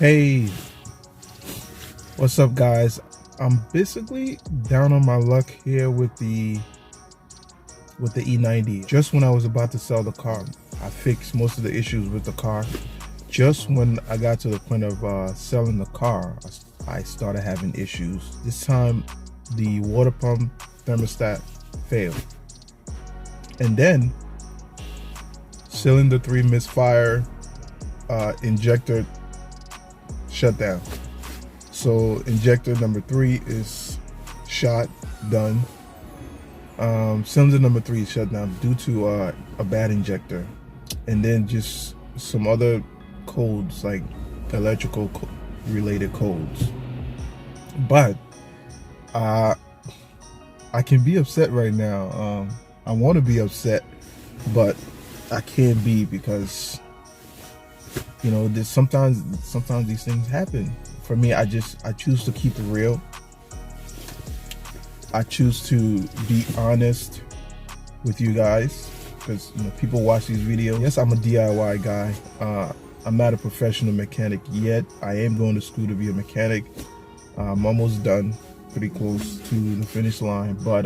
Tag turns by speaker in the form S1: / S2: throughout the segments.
S1: Hey, what's up guys? I'm basically down on my luck here with the E90. Just when I was about to sell the car, I fixed most of the issues with the car. Just when I got to the point of selling the car, I started having issues. This time the water pump thermostat failed, and then cylinder 3 misfire, injector shut down. So injector number 3 is shot, done. Cylinder number 3 is shut down due to a bad injector, and then just some other codes, like electrical related codes. But I can be upset right now. I want to be upset, but I can't be, because you know, there's sometimes these things happen. For me, I choose to keep it real. I choose to be honest with you guys, because you know, people watch these videos. Yes, I'm a DIY guy. I'm not a professional mechanic yet. I am going to school to be a mechanic. I'm almost done, pretty close to the finish line. But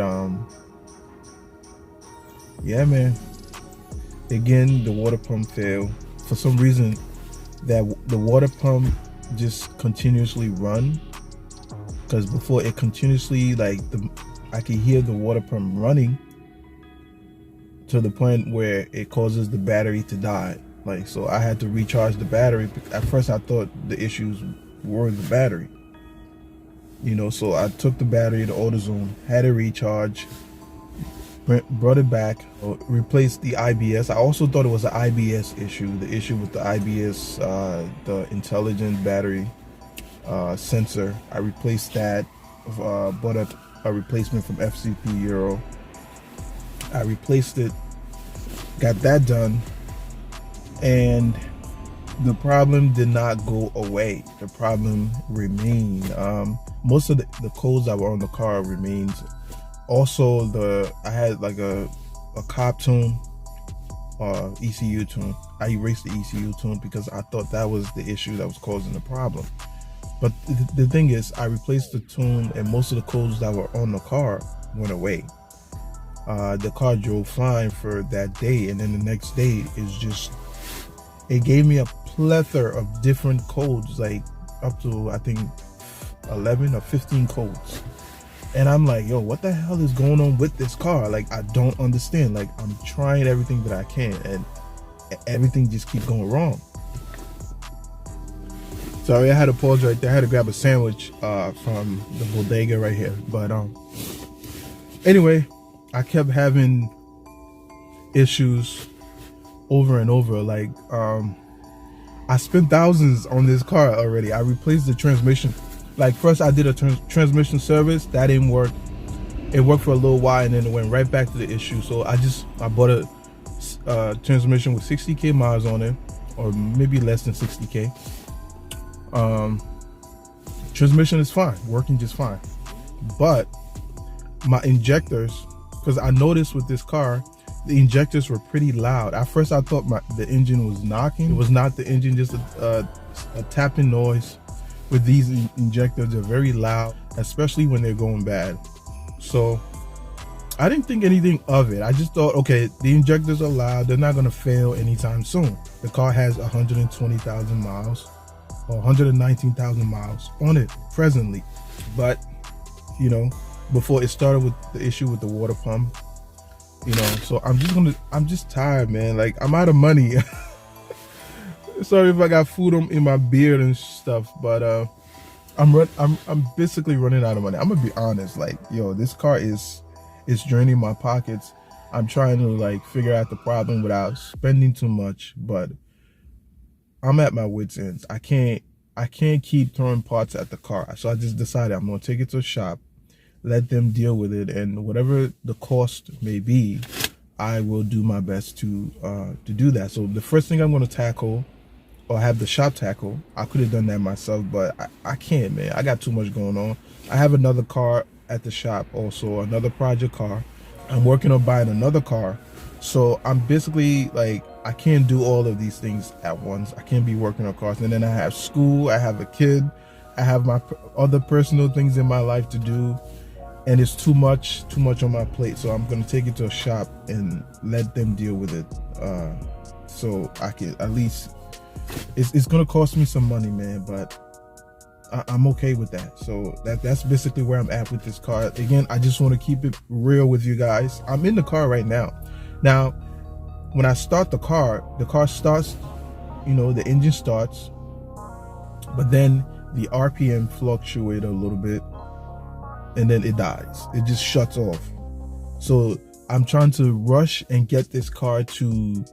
S1: yeah, man. Again, the water pump failed. For some reason, that the water pump just continuously run, because before it continuously, like, I can hear the water pump running to the point where it causes the battery to die. Like, so I had to recharge the battery. At first I thought the issues were the battery, you know, so I took the battery to AutoZone, had it recharge, brought it back, replaced the IBS. I also thought it was an IBS issue, the issue with the IBS, the intelligent battery sensor. I replaced that, bought a replacement from FCP Euro. I replaced it, got that done, and the problem did not go away. The problem remained. Most of the codes that were on the car remains. Also, I had like a cop tune, ECU tune. I erased the ECU tune because I thought that was the issue that was causing the problem. But the thing is, I replaced the tune, and most of the codes that were on the car went away. The car drove fine for that day, and then the next day is just, it gave me a plethora of different codes, like up to I think 11 or 15 codes. And I'm like, yo, what the hell is going on with this car? Like, I don't understand. Like, I'm trying everything that I can, and everything just keeps going wrong. Sorry, I had to pause right there. I had to grab a sandwich from the bodega right here. But anyway, I kept having issues over and over. Like, I spent thousands on this car already. I replaced the transmission. Like, first I did a transmission service. That didn't work. It worked for a little while, and then it went right back to the issue. So I bought a transmission with 60k miles on it, or maybe less than 60k. Transmission is fine, working just fine. But my injectors, because I noticed with this car, the injectors were pretty loud. At first I thought the engine was knocking. It was not the engine, just a tapping noise. With these injectors, they're very loud, especially when they're going bad. So I didn't think anything of it. I just thought, okay, the injectors are loud, they're not going to fail anytime soon. The car has 120,000 miles or 119,000 miles on it presently. But you know, before it started with the issue with the water pump, you know, so I'm just tired, man. Like, I'm out of money. Sorry if I got food in my beard and stuff, but I'm basically running out of money. I'm gonna be honest. Like, yo, this car is draining my pockets. I'm trying to like figure out the problem without spending too much, but I'm at my wit's ends. I can't keep throwing parts at the car. So I just decided I'm gonna take it to a shop, let them deal with it, and whatever the cost may be, I will do my best to do that. So the first thing I'm gonna tackle, or have the shop tackle, I could have done that myself, but I can't, man. I got too much going on. I have another car at the shop, also another project car. I'm working on buying another car. So I'm basically like, I can't do all of these things at once. I can't be working on cars, and then I have school, I have a kid, I have my other personal things in my life to do, and it's too much on my plate. So I'm gonna take it to a shop and let them deal with it, so I can at least, it's gonna cost me some money, man, but I'm okay with that. So that's basically where I'm at with this car. Again, I just want to keep it real with you guys. I'm in the car right now. Now, when I start the car starts, you know, the engine starts, but then the RPM fluctuate a little bit, and then it dies. It just shuts off. So I'm trying to rush and get this car to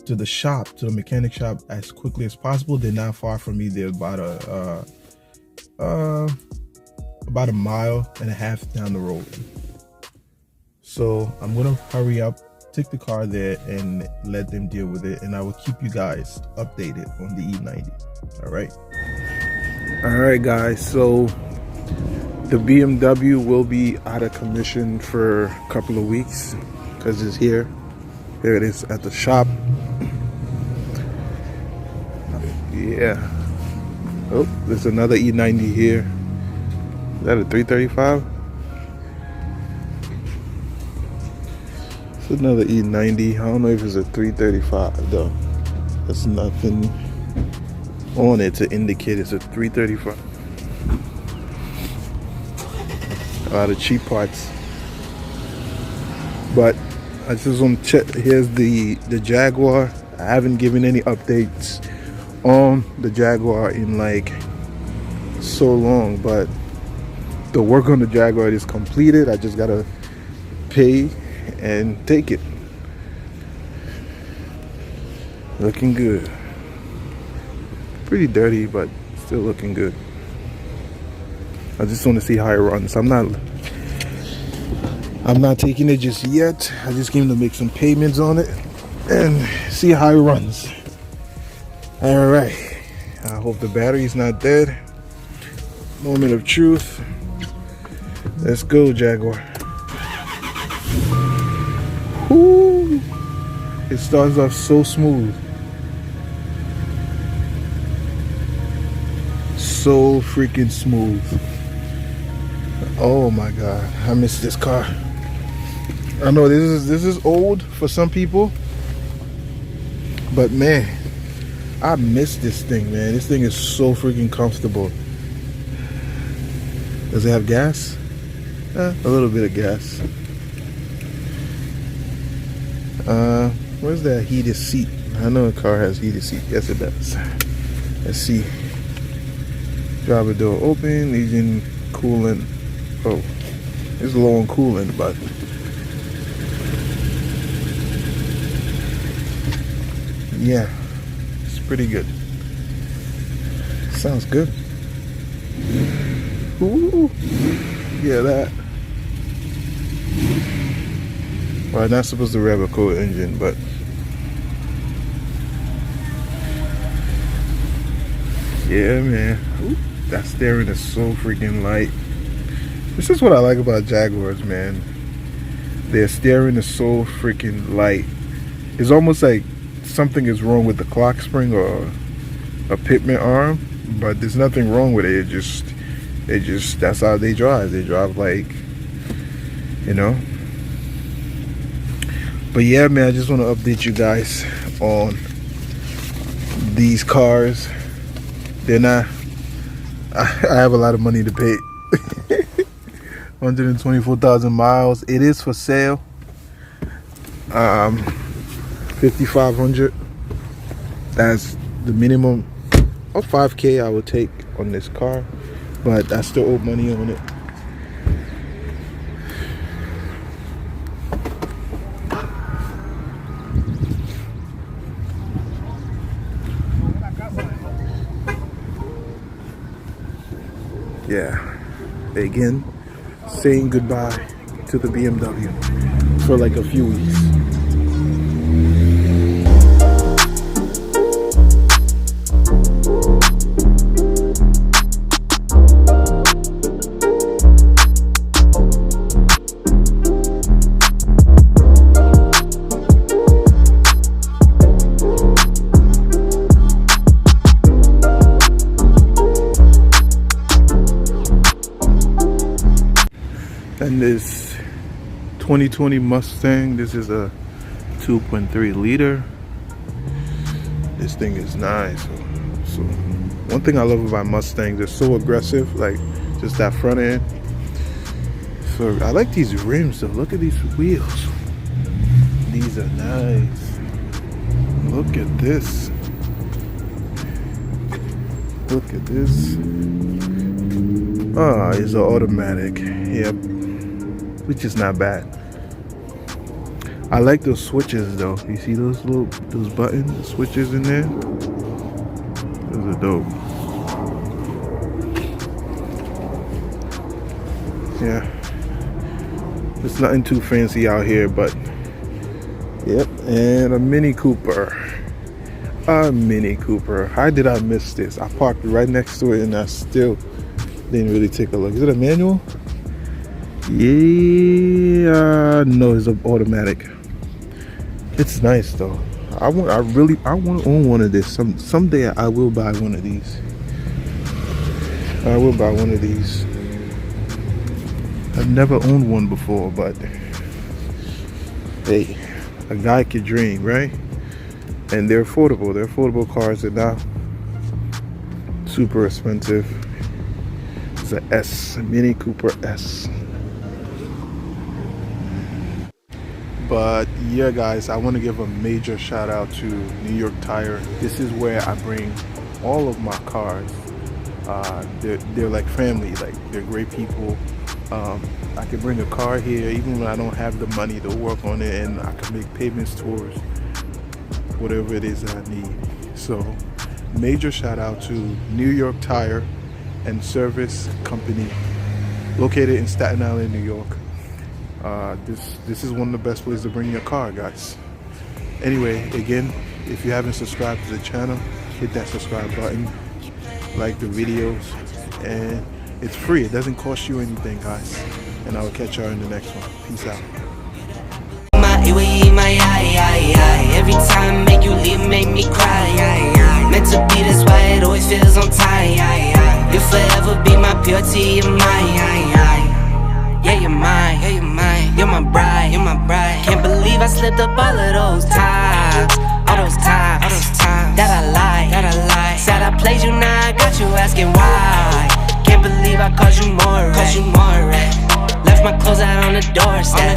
S1: the shop, to the mechanic shop, as quickly as possible. They're not far from me. They're about a mile and a half down the road. So I'm gonna hurry up, take the car there, and let them deal with it, and I will keep you guys updated on the E90. All right guys, so the BMW will be out of commission for a couple of weeks because it's here. Here it is at the shop. Yeah. Oh, there's another E90 here. Is that a 335? It's another E90. I don't know if it's a 335 though. There's nothing on it to indicate it's a 335. A lot of cheap parts. But I just want to check. Here's the Jaguar. I haven't given any updates on the Jaguar in like so long, but the work on the Jaguar is completed. I just gotta pay and take it. Looking good. Pretty dirty, but still looking good. I just want to see how it runs. I'm not taking it just yet. I just came to make some payments on it and see how it runs. All right, I hope the battery's not dead. Moment of truth. Let's go, Jaguar. Woo! It starts off so smooth. So freaking smooth. Oh my God, I miss this car. I know this is old for some people, but man, I miss this thing, man. This thing is so freaking comfortable. Does it have gas? A little bit of gas. Where's that heated seat? I know a car has heated seat. Yes, it does. Let's see. Driver door open. Engine coolant. Oh, it's low on coolant, but yeah, it's pretty good. Sounds good. Ooh, yeah, that. Well, I'm not supposed to rev a cold engine, but yeah, man. Ooh, that steering is so freaking light. This is what I like about Jaguars, man. Their steering is so freaking light. It's almost like something is wrong with the clock spring or a pitman arm, but there's nothing wrong with it. It just that's how they drive. They drive like, you know. But yeah, man, I just want to update you guys on these cars. They're not, I have a lot of money to pay. 124,000 miles. It is for sale. 5,500. That's the minimum of 5K I would take on this car, but I still owe money on it. Yeah, again, saying goodbye to the BMW for like a few weeks. And this 2020 Mustang, this is a 2.3 liter. This thing is nice. So one thing I love about Mustangs, they're so aggressive, like just that front end. So I like these rims though. Look at these wheels. These are nice. Look at this. Look at this. Oh, it's an automatic. Yep. Which is not bad. I like those switches though. You see those buttons, switches in there? Those are dope. Yeah. There's nothing too fancy out here, but yep. And a Mini Cooper. A Mini Cooper. How did I miss this? I parked right next to it and I still didn't really take a look. Is it a manual? Yeah, no, it's an automatic. It's nice though. I want to own one of this. Someday I will buy one of these. I will buy one of these. I've never owned one before, but hey, a guy could dream, right? And they're affordable. They're affordable cars. They're not super expensive. It's a S, a Mini Cooper S. But yeah, guys, I want to give a major shout out to New York Tire. This is where I bring all of my cars. They're like family. Like, they're great people. I can bring a car here even when I don't have the money to work on it, and I can make payments towards whatever it is that I need. So major shout out to New York Tire and Service Company, located in Staten Island, New York. This is one of the best places to bring your car, guys. Anyway, again, if you haven't subscribed to the channel, hit that subscribe button, like the videos, and it's free. It doesn't cost you anything, guys. And I will catch y'all in the next one. Peace out.
S2: Every time make you leave, make me cry. Meant to be this way, it always feels on time. You'll forever be my purity, you're mine. Yeah, you're mine, yeah, you're mine. You're my bride, you're my bride. Can't believe I slipped up all of those times. All those times that I lied. Said I played you, now I got you asking why. Can't believe I caused you more, left my clothes out on the doorstep.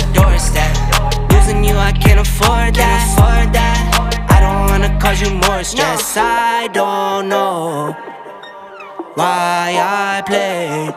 S2: Losing you, I can't afford that. I don't wanna cause you more stress. I don't know why I played